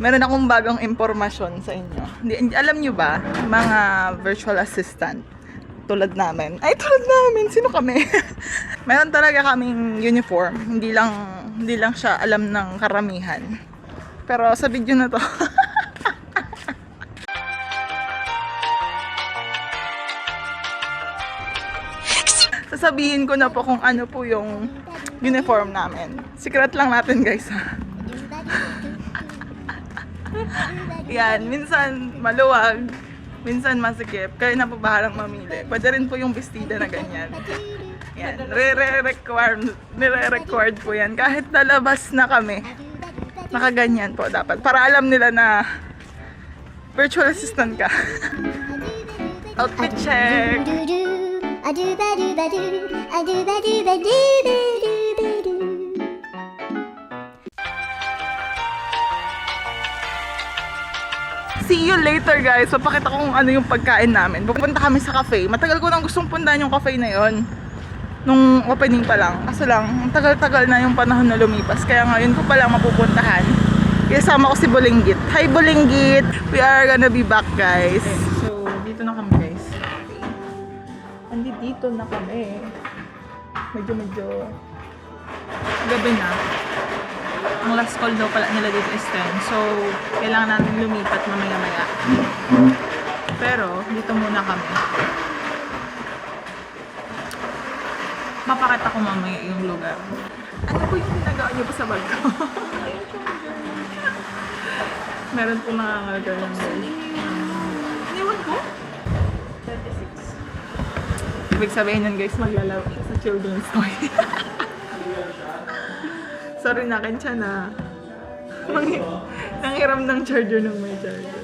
Meron akong bagong impormasyon sa inyo. Alam nyo ba, mga virtual assistant, tulad namin. Ay, tulad namin! Sino kami? Meron talaga kaming uniform. Hindi lang siya alam ng karamihan. Pero sa video na to, sasabihin ko na po kung ano po yung uniform namin. Secret lang natin, guys. Yan, minsan maluwag, minsan masikip. Kayo na po bahalang mamili. Pwede rin po yung bestida na ganyan. Yan, nire-record po yan. Kahit nalabas na kami, nakaganyan po dapat. Para alam nila na virtual assistant ka. Outfit check! See you later, guys. Papakita ko kung ano yung pagkain namin. Pupunta kami sa cafe. Matagal ko nang gustong puntahan yung cafe na yon. Nung opening pa lang. Kaso lang, ang tagal-tagal na yung panahon na lumipas. Kaya ngayon ko pa lang mapupuntahan. Kasama ko si Bulinggit. Hi, Bulinggit! We are gonna be back, guys. Okay, so, dito na kami, guys. Dito na kami. Medyo gabi na. Ang last call daw pala nila dito is 10. So, kailangan natin lumipat mamaya-maya. Pero, dito muna kami. Papakita ko mamaya yung lugar. Ano po yung ginagawa niyo pa sa bag ko? Meron po nangangalgal ng iniwan ko? 36. Ibig sabihin nun, guys, maglalaro sa children's toy. Sorry na, kensya na. Nanghiram ng charger ng may charger.